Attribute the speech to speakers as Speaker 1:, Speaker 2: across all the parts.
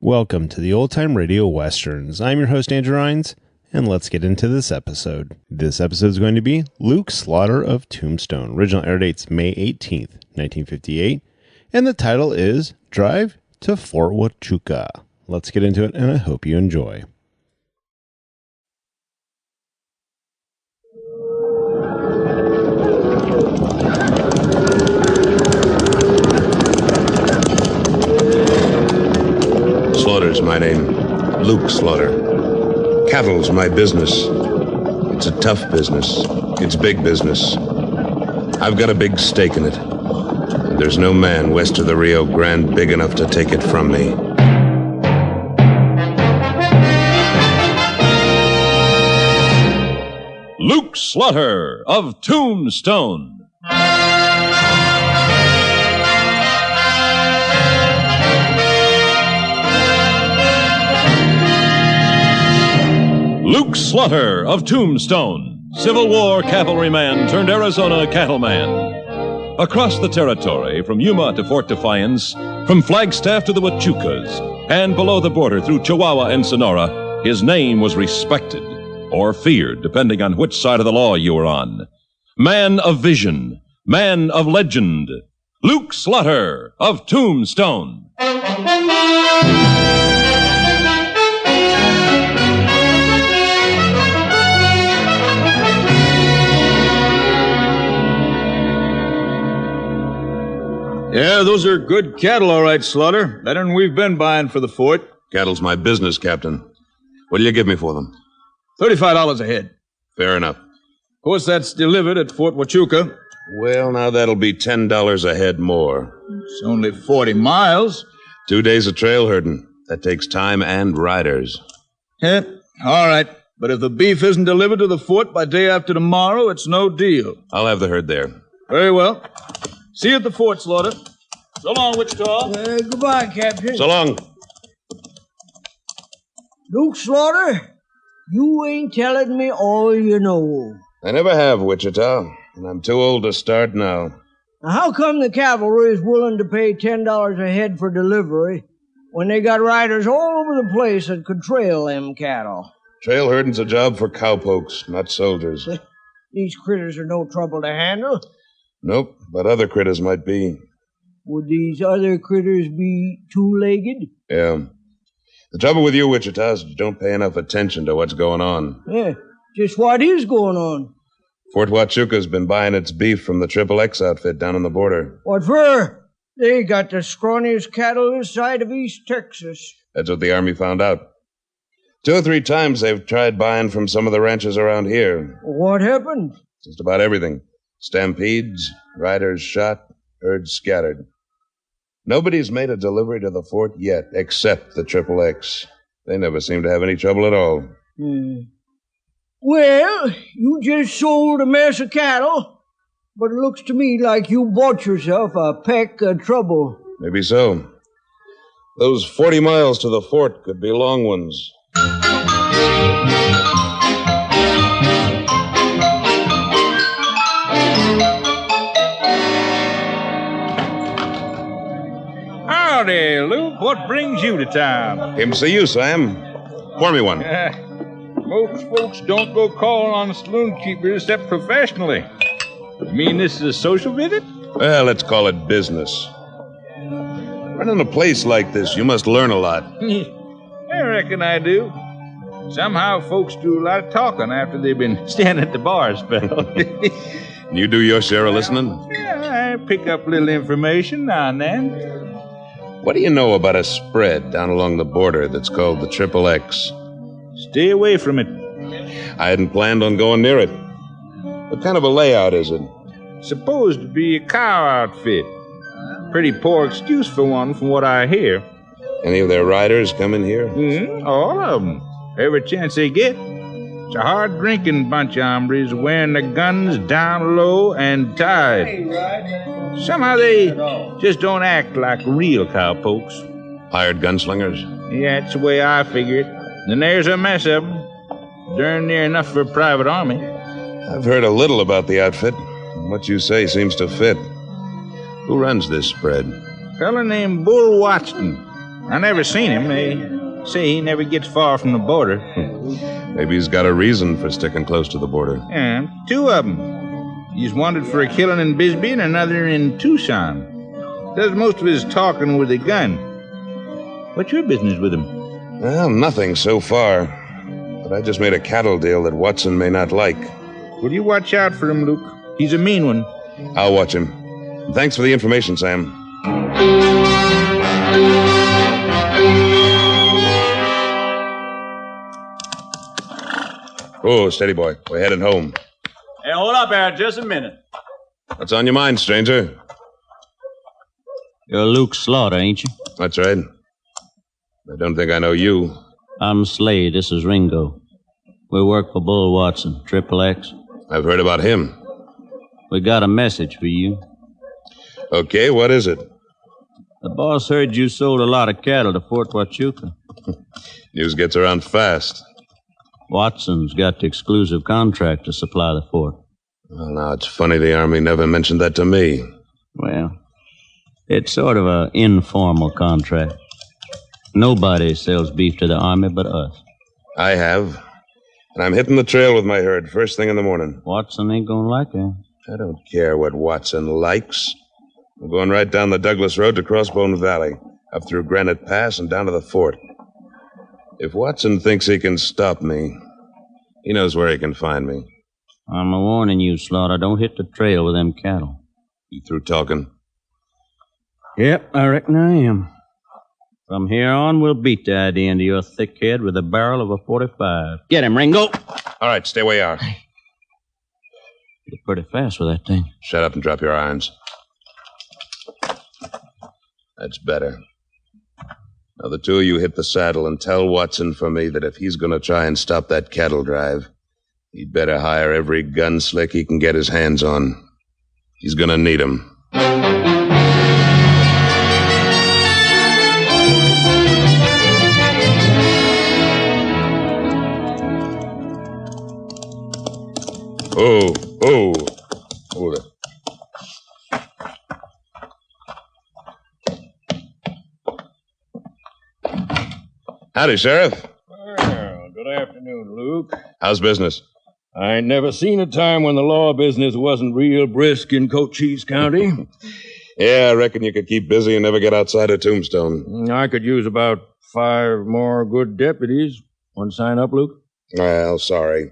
Speaker 1: Welcome to the Old Time Radio Westerns. I'm your host, Andrew Rhines, and let's get into this episode. This episode is going to be Luke Slaughter of Tombstone. Original air date's May 18th, 1958, and the title is Drive to Fort Huachuca. Let's get into it, and I hope you enjoy.
Speaker 2: Slaughter's my name. Luke Slaughter. Cattle's my business. It's a tough business. It's big business. I've got a big stake in it. And there's no man west of the Rio Grande big enough to take it from me.
Speaker 3: Luke Slaughter of Tombstone. Luke Slaughter of Tombstone, Civil War cavalryman turned Arizona cattleman. Across the territory, from Yuma to Fort Defiance, from Flagstaff to the Huachucas, and below the border through Chihuahua and Sonora, his name was respected, or feared, depending on which side of the law you were on. Man of vision, man of legend, Luke Slaughter of Tombstone.
Speaker 4: Yeah, those are good cattle, all right, Slaughter. Better than we've been buying for the fort.
Speaker 2: Cattle's my business, Captain. What'll you give me for them?
Speaker 4: $35 a head.
Speaker 2: Fair enough.
Speaker 4: Of course, that's delivered at Fort Huachuca.
Speaker 2: Well, now that'll be $10 a head more.
Speaker 4: It's only 40 miles.
Speaker 2: 2 days of trail herding. That takes time and riders.
Speaker 4: Yeah, all right. But if the beef isn't delivered to the fort by day after tomorrow, it's no deal.
Speaker 2: I'll have the herd there.
Speaker 4: Very well. See you at the fort, Slaughter. So long, Wichita.
Speaker 5: Goodbye, Captain.
Speaker 2: So long.
Speaker 5: Luke Slaughter, you ain't telling me all you know.
Speaker 2: I never have, Wichita, and I'm too old to start now.
Speaker 5: Now, how come the cavalry is willing to pay $10 a head for delivery when they got riders all over the place that could trail them cattle?
Speaker 2: Trail herding's a job for cowpokes, not soldiers.
Speaker 5: These critters are no trouble to handle.
Speaker 2: Nope, but other critters might be.
Speaker 5: Would these other critters be two-legged?
Speaker 2: Yeah. The trouble with you, Wichita, is you don't pay enough attention to what's going on.
Speaker 5: Yeah, just what is going on?
Speaker 2: Fort Huachuca's been buying its beef from the XXX outfit down on the border.
Speaker 5: What for? They got the scrawniest cattle this side of East Texas.
Speaker 2: That's what the Army found out. 2 or 3 times they've tried buying from some of the ranches around here.
Speaker 5: What happened?
Speaker 2: Just about everything. Stampedes, riders shot, herds scattered. Nobody's made a delivery to the fort yet, except the XXX. They never seem to have any trouble at all.
Speaker 5: Well, you just sold a mess of cattle, but it looks to me like you bought yourself a peck of trouble.
Speaker 2: Maybe so. Those 40 miles to the fort could be long ones.
Speaker 6: Howdy, Luke. What brings you to town?
Speaker 2: Came to see you, Sam. Pour me one.
Speaker 6: Most folks don't go calling on saloon keepers except professionally. You mean this is a social visit?
Speaker 2: Well, let's call it business. Running a place like this, you must learn a lot.
Speaker 6: I reckon I do. Somehow folks do a lot of talking after they've been standing at the bar a spell.
Speaker 2: You do your share of listening?
Speaker 6: Yeah, I pick up a little information now and then.
Speaker 2: What do you know about a spread down along the border that's called the XXX?
Speaker 6: Stay away from it.
Speaker 2: I hadn't planned on going near it. What kind of a layout is it?
Speaker 6: Supposed to be a cow outfit. Pretty poor excuse for one from what I hear.
Speaker 2: Any of their riders come in here?
Speaker 6: All of them. Every chance they get. It's a hard-drinking bunch of hombres wearing their guns down low and tied. Somehow they just don't act like real cowpokes.
Speaker 2: Hired gunslingers?
Speaker 6: Yeah, that's the way I figure it. And there's a mess of them. Darn near enough for a private army.
Speaker 2: I've heard a little about the outfit. What you say seems to fit. Who runs this spread?
Speaker 6: A fella named Bull Watson. I never seen him. They say he never gets far from the border.
Speaker 2: Maybe he's got a reason for sticking close to the border.
Speaker 6: Yeah, two of them. He's wanted for a killing in Bisbee and another in Tucson. Does most of his talking with a gun. What's your business with him?
Speaker 2: Well, nothing so far. But I just made a cattle deal that Watson may not like.
Speaker 6: Will you watch out for him, Luke? He's a mean one.
Speaker 2: I'll watch him. Thanks for the information, Sam. Oh, steady, boy. We're headed home.
Speaker 7: Hey, hold up there just a minute.
Speaker 2: What's on your mind, stranger?
Speaker 8: You're Luke Slaughter, ain't you?
Speaker 2: That's right. I don't think I know you.
Speaker 8: I'm Slade. This is Ringo. We work for Bull Watson, Triple X.
Speaker 2: I've heard about him.
Speaker 8: We got a message for you.
Speaker 2: Okay, what is it?
Speaker 8: The boss heard you sold a lot of cattle to Fort Huachuca.
Speaker 2: News gets around fast.
Speaker 8: Watson's got the exclusive contract to supply the fort.
Speaker 2: Well, now, it's funny the Army never mentioned that to me.
Speaker 8: Well, it's sort of an informal contract. Nobody sells beef to the Army but us.
Speaker 2: I have. And I'm hitting the trail with my herd first thing in the morning.
Speaker 8: Watson ain't gonna like it.
Speaker 2: I don't care what Watson likes. I'm going right down the Douglas Road to Crossbone Valley, up through Granite Pass and down to the fort. If Watson thinks he can stop me, he knows where he can find me.
Speaker 8: I'm a-warning you, Slaughter. Don't hit the trail with them cattle.
Speaker 2: You through talking?
Speaker 8: Yep, I reckon I am. From here on, we'll beat the idea into your thick head with the barrel of a .45. Get him, Ringo!
Speaker 2: All right, stay where you are.
Speaker 8: You're pretty fast with that thing.
Speaker 2: Shut up and drop your irons. That's better. Now, the two of you hit the saddle and tell Watson for me that if he's going to try and stop that cattle drive, he'd better hire every gunslick he can get his hands on. He's going to need 'em. Oh, hold it. Howdy, Sheriff.
Speaker 7: Well, good afternoon, Luke.
Speaker 2: How's business?
Speaker 7: I ain't never seen a time when the law business wasn't real brisk in Cochise County.
Speaker 2: Yeah, I reckon you could keep busy and never get outside of Tombstone.
Speaker 7: I could use about 5 more good deputies. Want to sign up, Luke?
Speaker 2: Well, sorry.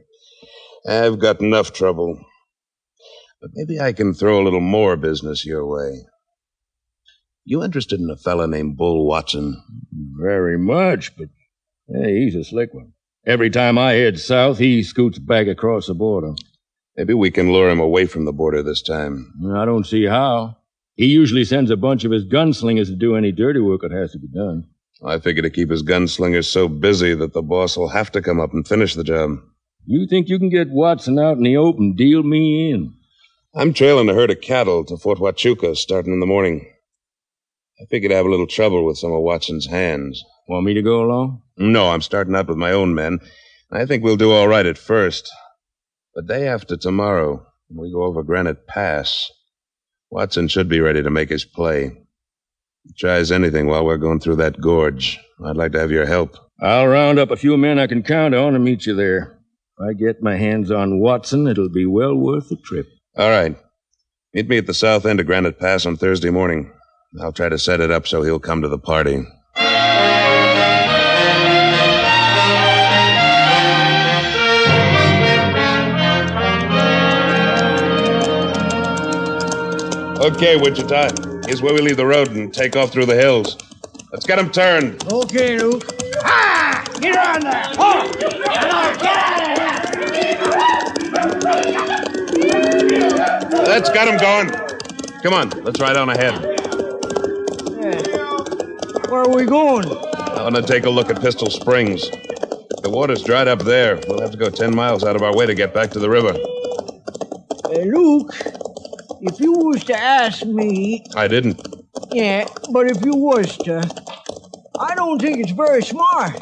Speaker 2: I've got enough trouble. But maybe I can throw a little more business your way. You interested in a fella named Bull Watson?
Speaker 7: Very much, but hey, he's a slick one. Every time I head south, he scoots back across the border.
Speaker 2: Maybe we can lure him away from the border this time.
Speaker 7: I don't see how. He usually sends a bunch of his gunslingers to do any dirty work that has to be done.
Speaker 2: I figure to keep his gunslingers so busy that the boss will have to come up and finish the job.
Speaker 7: You think you can get Watson out in the open, deal me in?
Speaker 2: I'm trailing a herd of cattle to Fort Huachuca starting in the morning. I figured I'd have a little trouble with some of Watson's hands.
Speaker 7: Want me to go along?
Speaker 2: No, I'm starting out with my own men. I think we'll do all right at first. But day after tomorrow, when we go over Granite Pass, Watson should be ready to make his play. He tries anything while we're going through that gorge. I'd like to have your help.
Speaker 7: I'll round up a few men I can count on and meet you there. If I get my hands on Watson, it'll be well worth the trip.
Speaker 2: All right. Meet me at the south end of Granite Pass on Thursday morning. I'll try to set it up so he'll come to the party. Okay, Wichita. Here's where we leave the road and take off through the hills. Let's get him turned.
Speaker 5: Okay, Luke.
Speaker 9: Ah! Get on there! Oh!
Speaker 2: Let's get him going. Come on, let's ride on ahead.
Speaker 5: Where are we going?
Speaker 2: I want to take a look at Pistol Springs. If the water's dried up there, we'll have to go 10 miles out of our way to get back to the river.
Speaker 5: Luke, if you was to ask me...
Speaker 2: I didn't.
Speaker 5: Yeah, but if you was to... I don't think it's very smart.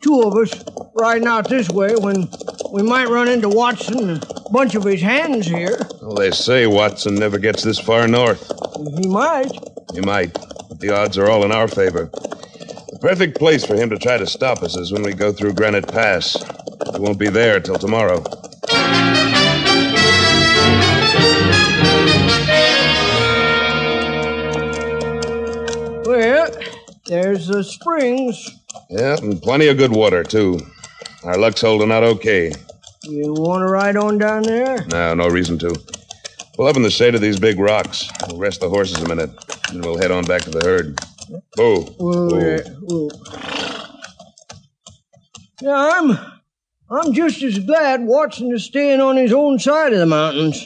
Speaker 5: Two of us riding out this way when we might run into Watson and a bunch of his hands here.
Speaker 2: Well, they say Watson never gets this far north.
Speaker 5: He might.
Speaker 2: He might, but the odds are all in our favor. perfect place for him to try to stop us is when we go through Granite Pass. We won't be there till tomorrow.
Speaker 5: Well, there's the springs.
Speaker 2: Yeah, and plenty of good water, too. Our luck's holding out okay.
Speaker 5: You want to ride on down there?
Speaker 2: No reason to. Pull up in the shade of these big rocks. We'll rest the horses a minute, and we'll head on back to the herd.
Speaker 5: Yeah, I'm just as glad Watson is staying on his own side of the mountains.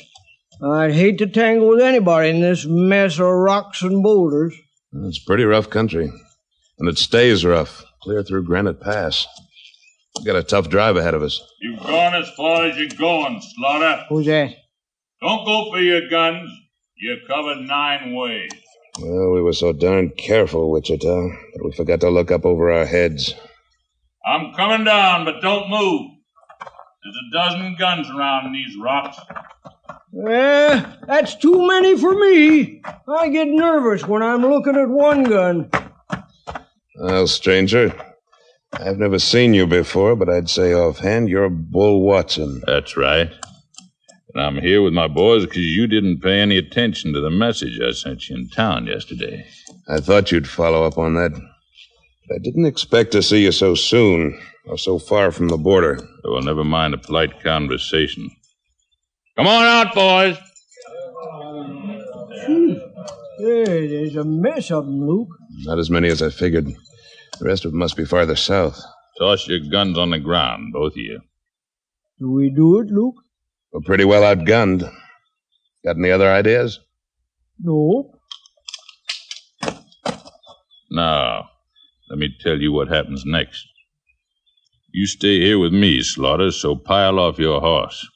Speaker 5: I'd hate to tangle with anybody in this mess of rocks and boulders.
Speaker 2: It's pretty rough country, and it stays rough, clear through Granite Pass. We've got a tough drive ahead of us.
Speaker 10: You've gone as far as you're going, Slaughter.
Speaker 5: Who's that?
Speaker 10: Don't go for your guns. You're covered 9 ways.
Speaker 2: Well, we were so darn careful, Wichita, that we forgot to look up over our heads.
Speaker 10: I'm coming down, but don't move. There's a dozen guns around these rocks.
Speaker 5: That's too many for me. I get nervous when I'm looking at one gun.
Speaker 2: Well, stranger, I've never seen you before, but I'd say offhand you're Bull Watson.
Speaker 10: That's right. And I'm here with my boys because you didn't pay any attention to the message I sent you in town yesterday.
Speaker 2: I thought you'd follow up on that. But I didn't expect to see you so soon, or so far from the border.
Speaker 10: Well, never mind a polite conversation. Come on out, boys.
Speaker 5: There's a mess of them, Luke.
Speaker 2: Not as many as I figured. The rest of them must be farther south.
Speaker 10: Toss your guns on the ground, both of you.
Speaker 5: Do we do it, Luke?
Speaker 2: We're pretty well outgunned. Got any other ideas?
Speaker 5: No.
Speaker 10: Now, let me tell you what happens next. You stay here with me, Slaughter, so pile off your horse.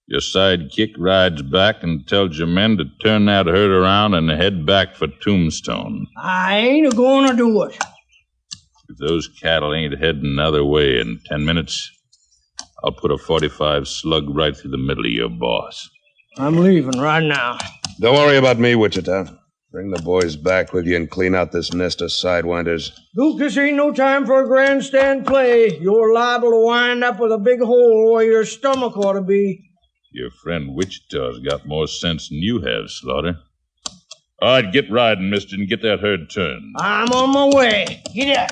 Speaker 10: Your sidekick rides back and tells your men to turn that herd around and head back for Tombstone.
Speaker 5: I ain't gonna do it.
Speaker 10: If those cattle ain't heading another way in 10 minutes, I'll put a 45 slug right through the middle of your boss.
Speaker 5: I'm leaving right now.
Speaker 2: Don't worry about me, Wichita. Bring the boys back with you and clean out this nest of sidewinders.
Speaker 5: Luke, this ain't no time for a grandstand play. You're liable to wind up with a big hole where your stomach ought to be.
Speaker 10: Your friend Wichita's got more sense than you have, Slaughter. All right, get riding, mister, and get that herd turned.
Speaker 5: I'm on my way. Get up.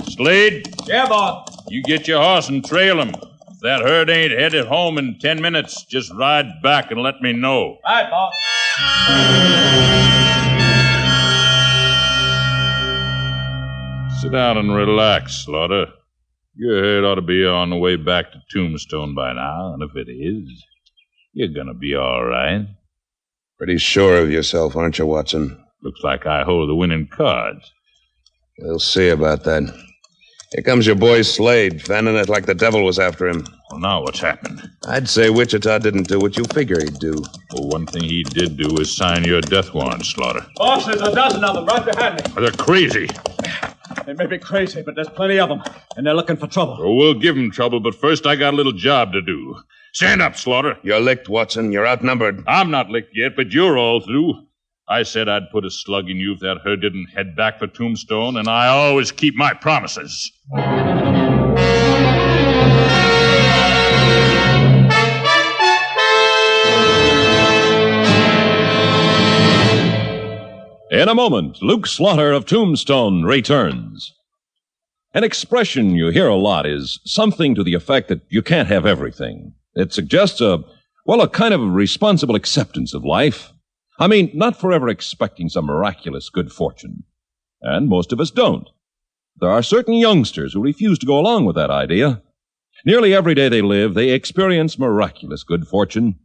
Speaker 10: Slade?
Speaker 9: Yeah, boss.
Speaker 10: You get your horse and trail him. If that herd ain't headed home in 10 minutes, just ride back and let me know.
Speaker 9: All right, boss.
Speaker 10: Sit down and relax, Slaughter. Your herd ought to be on the way back to Tombstone by now, and if it is, you're gonna be all right.
Speaker 2: Pretty sure of yourself, aren't you, Watson?
Speaker 10: Looks like I hold the winning cards.
Speaker 2: We'll see about that. Here comes your boy Slade, fanning it like the devil was after him.
Speaker 10: Well, now what's happened?
Speaker 2: I'd say Wichita didn't do what you figure he'd do.
Speaker 10: Well, one thing he did do was sign your death warrant, Slaughter.
Speaker 9: Boss, there's a dozen of them right behind me.
Speaker 10: They're crazy.
Speaker 9: They may be crazy, but there's plenty of them, and they're looking for trouble.
Speaker 10: Well, we'll give them trouble, but first I got a little job to do. Stand up, Slaughter.
Speaker 2: You're licked, Watson. You're outnumbered.
Speaker 10: I'm not licked yet, but you're all through. I said I'd put a slug in you if that herd didn't head back for Tombstone, and I always keep my promises.
Speaker 3: In a moment, Luke Slaughter of Tombstone returns. An expression you hear a lot is something to the effect that you can't have everything. It suggests a kind of responsible acceptance of life. I mean, not forever expecting some miraculous good fortune. And most of us don't. There are certain youngsters who refuse to go along with that idea. Nearly every day they live, they experience miraculous good fortune.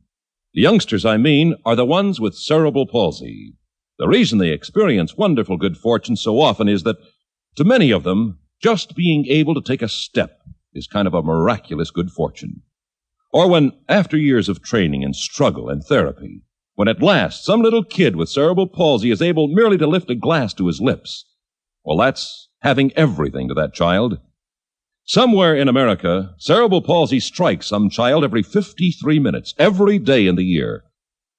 Speaker 3: The youngsters, I mean, are the ones with cerebral palsy. The reason they experience wonderful good fortune so often is that, to many of them, just being able to take a step is kind of a miraculous good fortune. Or when, after years of training and struggle and therapy, when at last some little kid with cerebral palsy is able merely to lift a glass to his lips, well, that's having everything to that child. Somewhere in America, cerebral palsy strikes some child every 53 minutes, every day in the year.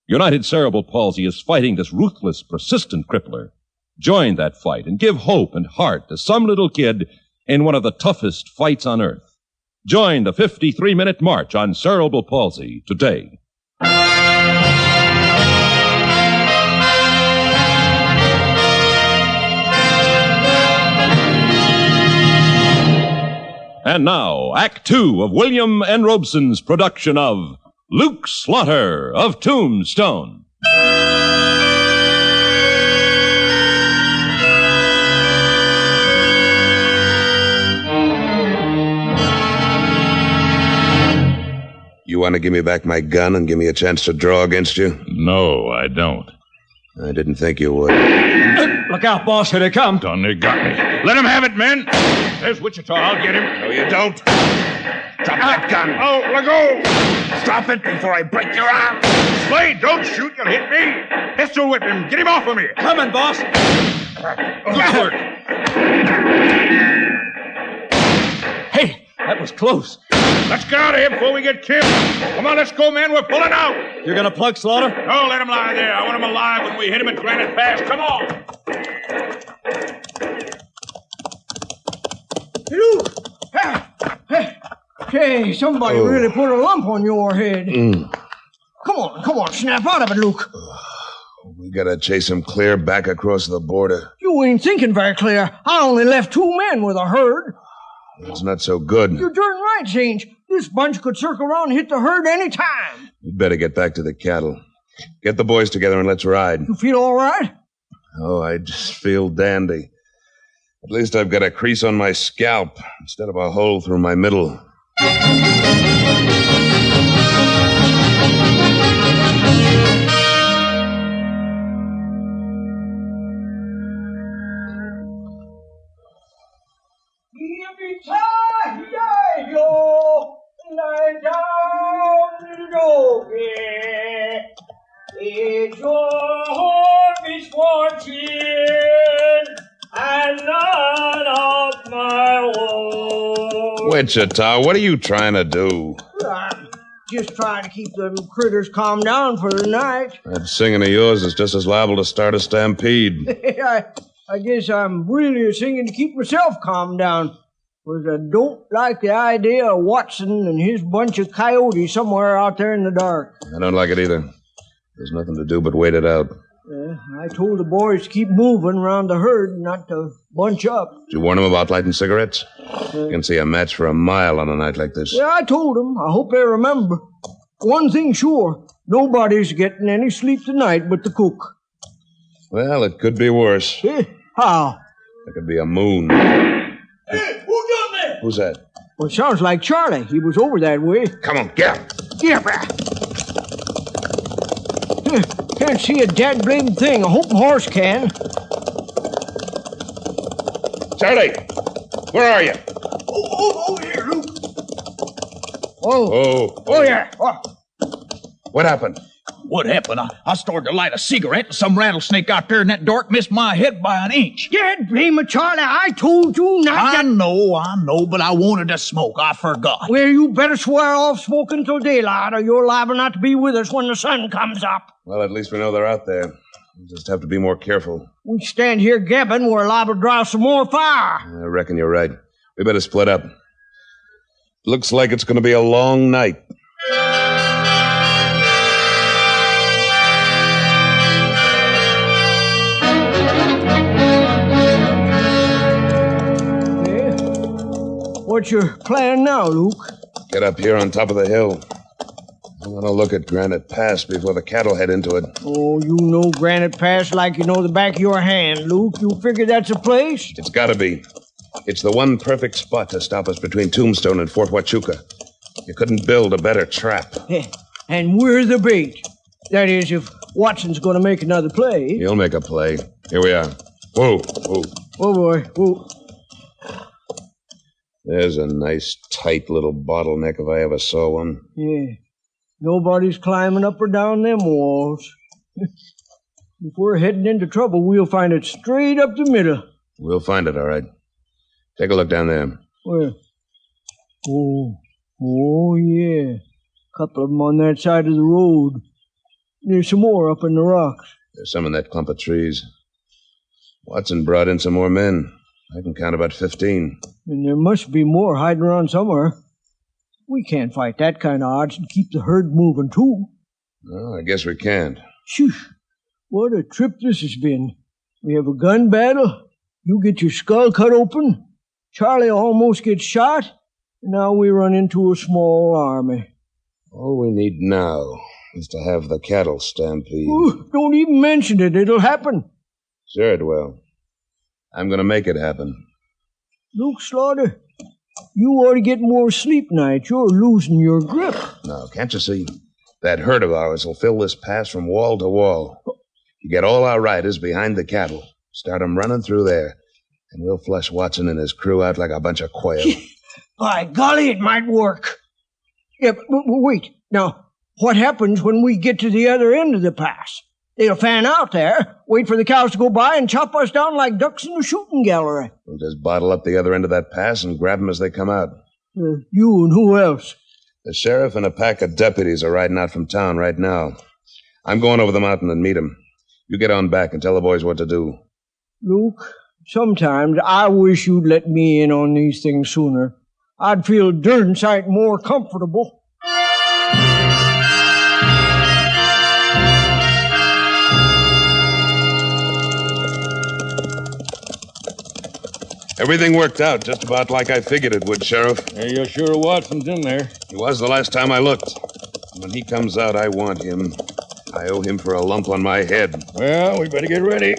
Speaker 3: United Cerebral Palsy is fighting this ruthless, persistent crippler. Join that fight and give hope and heart to some little kid in one of the toughest fights on earth. Join the 53-minute march on cerebral palsy today. And now, Act Two of William N. Robeson's production of Luke Slaughter of Tombstone.
Speaker 2: You want to give me back my gun and give me a chance to draw against you?
Speaker 10: No, I don't.
Speaker 2: I didn't think you would.
Speaker 9: Look out, boss. Here they come.
Speaker 10: Done they got me. Let him have it, men. There's Wichita. I'll get him.
Speaker 2: No, you don't. Drop that gun.
Speaker 10: Oh, let go.
Speaker 2: Drop it before I break your arm.
Speaker 10: Slade, don't shoot. You'll hit me. Pistol whip him. Get him off of me.
Speaker 9: Coming, boss.
Speaker 10: Good work.
Speaker 9: Hey, that was close.
Speaker 10: Let's get out of here before we get killed. Come on, let's go, men. We're pulling out.
Speaker 9: You're going to plug Slaughter?
Speaker 10: No, let him lie there. I want him alive when we hit him at Granite Pass. Come on.
Speaker 5: Luke! Hey, somebody really put a lump on your head. Come on, snap out of it, Luke.
Speaker 2: We gotta chase him clear back across the border.
Speaker 5: You ain't thinking very clear. I only left 2 men with a herd.
Speaker 2: It's not so good.
Speaker 5: You're darn right, Change. This bunch could circle around and hit the herd any time.
Speaker 2: We'd better get back to the cattle. Get the boys together and let's ride.
Speaker 5: You feel all right?
Speaker 2: Oh, I just feel dandy. At least I've got a crease on my scalp instead of a hole through my middle.
Speaker 5: It's your misfortune and none of my own.
Speaker 2: Wichita, what are you trying to do?
Speaker 5: I'm just trying to keep them critters calmed down for the night.
Speaker 2: That singing of yours is just as liable to start a stampede.
Speaker 5: I guess I'm really singing to keep myself calmed down. Because I don't like the idea of Watson and his bunch of coyotes somewhere out there in the dark.
Speaker 2: I don't like it either. There's nothing to do but wait it out.
Speaker 5: I told the boys to keep moving around the herd, not to bunch up.
Speaker 2: Did you warn them about lighting cigarettes? You can see a match for a mile on a night like this.
Speaker 5: Yeah, I told them. I hope they remember. One thing sure, nobody's getting any sleep tonight but the cook.
Speaker 2: Well, it could be worse.
Speaker 5: How?
Speaker 2: There could be a moon.
Speaker 5: Hey, who done that?
Speaker 2: Who's that?
Speaker 5: Well, it sounds like Charlie. He was over that way.
Speaker 2: Come on, get up.
Speaker 5: Yeah, can't see a dead blamed thing. I hope a horse can.
Speaker 2: Charlie, where are you?
Speaker 5: Over here, Luke.
Speaker 2: Oh,
Speaker 5: yeah.
Speaker 2: What happened?
Speaker 4: What happened? I started to light a cigarette, and some rattlesnake out there in that dark missed my head by an inch.
Speaker 5: Dead blame it, Charlie. I told you not
Speaker 4: I know, but I wanted to smoke. I forgot.
Speaker 5: Well, you better swear off smoking till daylight, or you're liable not to be with us when the sun comes up.
Speaker 2: Well, at least we know they're out there. We'll just have to be more careful.
Speaker 5: We stand here gabbing, we're liable to draw some more fire.
Speaker 2: I reckon you're right. We better split up. Looks like it's going to be a long night.
Speaker 5: What's your plan now, Luke?
Speaker 2: Get up here on top of the hill. I want to look at Granite Pass before the cattle head into it.
Speaker 5: Oh, you know Granite Pass like you know the back of your hand, Luke. You figure that's a place?
Speaker 2: It's got to be. It's the one perfect spot to stop us between Tombstone and Fort Huachuca. You couldn't build a better trap.
Speaker 5: And we're the bait. That is, if Watson's going to make another play.
Speaker 2: He'll make a play. Here we are. Whoa.
Speaker 5: Oh, boy. Whoa.
Speaker 2: There's a nice, tight little bottleneck if I ever saw one.
Speaker 5: Yeah. Nobody's climbing up or down them walls. If we're heading into trouble, we'll find it straight up the middle.
Speaker 2: We'll find it, all right. Take a look down there.
Speaker 5: Where? Oh, yeah. Couple of them on that side of the road. There's some more up in the rocks.
Speaker 2: There's some in that clump of trees. Watson brought in some more men. I can count about 15.
Speaker 5: And there must be more hiding around somewhere. We can't fight that kind of odds and keep the herd moving, too.
Speaker 2: Well, I guess we can't.
Speaker 5: Phew. What a trip this has been. We have a gun battle. You get your skull cut open. Charlie almost gets shot. And now we run into a small army.
Speaker 2: All we need now is to have the cattle stampede.
Speaker 5: Ooh, don't even mention it. It'll happen.
Speaker 2: Sure it will. I'm going to make it happen.
Speaker 5: Luke Slaughter, you ought to get more sleep nights. You're losing your grip.
Speaker 2: No, can't you see? That herd of ours will fill this pass from wall to wall. You get all our riders behind the cattle. Start 'em running through there. And we'll flush Watson and his crew out like a bunch of quail.
Speaker 5: By golly, it might work. Yeah, but wait. Now, what happens when we get to the other end of the pass? They'll fan out there, wait for the cows to go by, and chop us down like ducks in a shooting gallery.
Speaker 2: We'll just bottle up the other end of that pass and grab 'em as they come out.
Speaker 5: You and who else?
Speaker 2: The sheriff and a pack of deputies are riding out from town right now. I'm going over the mountain and meet 'em. You get on back and tell the boys what to do.
Speaker 5: Luke, sometimes I wish you'd let me in on these things sooner. I'd feel a darn sight more comfortable.
Speaker 2: Everything worked out just about like I figured it would, Sheriff.
Speaker 7: Hey, you're sure Watson's in there?
Speaker 2: He was the last time I looked. When he comes out, I want him. I owe him for a lump on my head.
Speaker 7: Well, we better get ready.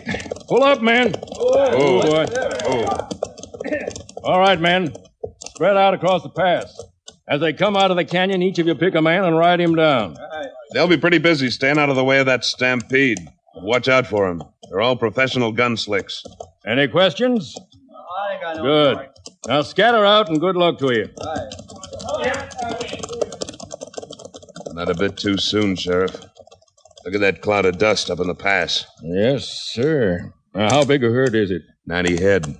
Speaker 7: Pull up, men.
Speaker 2: Oh,
Speaker 7: boy.
Speaker 2: Oh.
Speaker 7: All right, men. Spread out across the pass. As they come out of the canyon, each of you pick a man and ride him down.
Speaker 2: They'll be pretty busy staying out of the way of that stampede. Watch out for them. They're all professional gunslicks.
Speaker 7: Any questions?
Speaker 9: I ain't got no
Speaker 7: Good.
Speaker 9: point.
Speaker 7: Now scatter out and good luck to you.
Speaker 2: Not a bit too soon, Sheriff. Look at that cloud of dust up in the pass.
Speaker 7: Yes, sir. Now, how big a herd is it?
Speaker 2: 90 head. And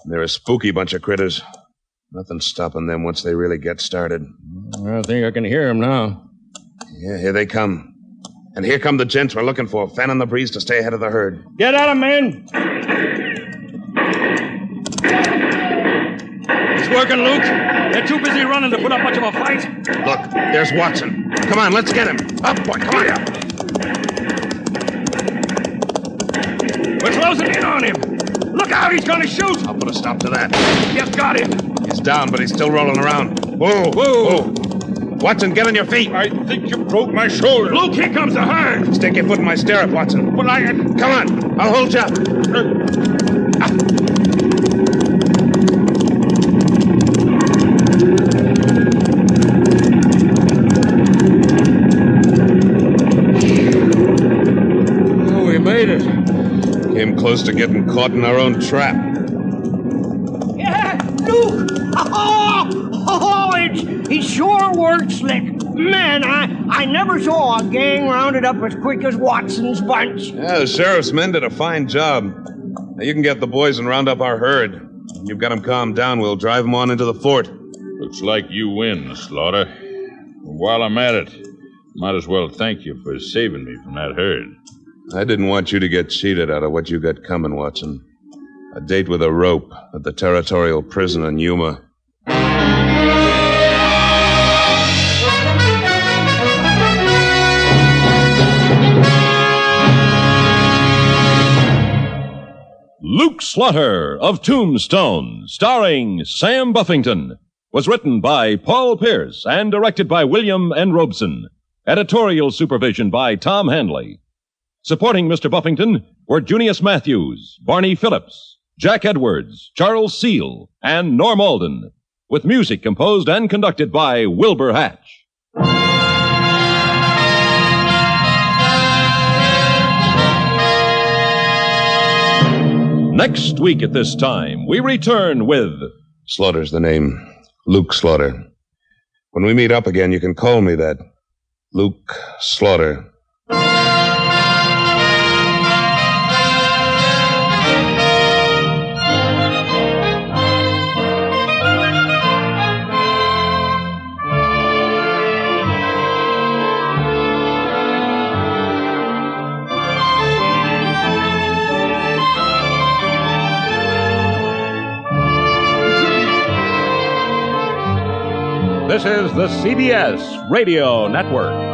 Speaker 2: they're a spooky bunch of critters. Nothing stopping them once they really get started.
Speaker 7: I think I can hear them now.
Speaker 2: Yeah, here they come. And here come the gents we're looking for, fanning the breeze to stay ahead of the herd.
Speaker 7: Get at 'em, men! It's working, Luke. They're too busy running to put up much of a fight.
Speaker 2: Look, there's Watson. Come on, let's get him. Up, boy, come on.
Speaker 7: We're closing in on him. Look out, he's going to shoot.
Speaker 2: I'll put a stop to that.
Speaker 7: Just got him.
Speaker 2: He's down, but he's still rolling around. Whoa, whoa. Watson, get on your feet.
Speaker 7: I think you broke my shoulder. Luke, here comes the herd.
Speaker 2: Stick your foot in my stirrup, Watson.
Speaker 7: But I...
Speaker 2: Come on, I'll hold you up.
Speaker 7: Oh, we made it.
Speaker 2: Came close to getting caught in our own trap.
Speaker 5: Yeah, Luke! It sure worked slick. Man, I never saw a gang rounded up as quick as Watson's bunch.
Speaker 2: Yeah, the sheriff's men did a fine job. Now you can get the boys and round up our herd. When you've got them calmed down, we'll drive them on into the fort.
Speaker 10: Looks like you win, Slaughter. While I'm at it, might as well thank you for saving me from that herd.
Speaker 2: I didn't want you to get cheated out of what you got coming, Watson. A date with a rope at the territorial prison in Yuma.
Speaker 3: Luke Slaughter of Tombstone, starring Sam Buffington, was written by Paul Pierce and directed by William N. Robeson. Editorial supervision by Tom Handley. Supporting Mr. Buffington were Junius Matthews, Barney Phillips, Jack Edwards, Charles Seal, and Norm Alden, with music composed and conducted by Wilbur Hatch. Next week at this time, we return with...
Speaker 2: Slaughter's the name. Luke Slaughter. When we meet up again, you can call me that. Luke Slaughter.
Speaker 3: This is the CBS Radio Network.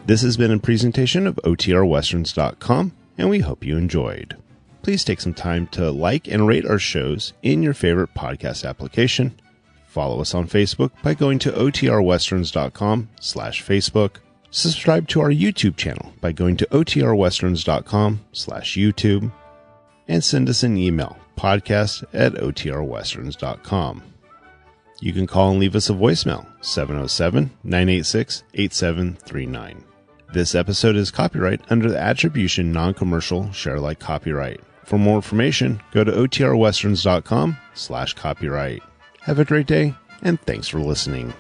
Speaker 1: This has been a presentation of OTRWesterns.com, and we hope you enjoyed. Please take some time to like and rate our shows in your favorite podcast application. Follow us on Facebook by going to OTRWesterns.com/Facebook. Subscribe to our YouTube channel by going to OTRWesterns.com/YouTube. And send us an email, podcast@OTRWesterns.com. You can call and leave us a voicemail, 707-986-8739. This episode is copyright under the Attribution Non-Commercial Share-alike copyright. For more information, go to OTRWesterns.com/copyright. Have a great day, and thanks for listening.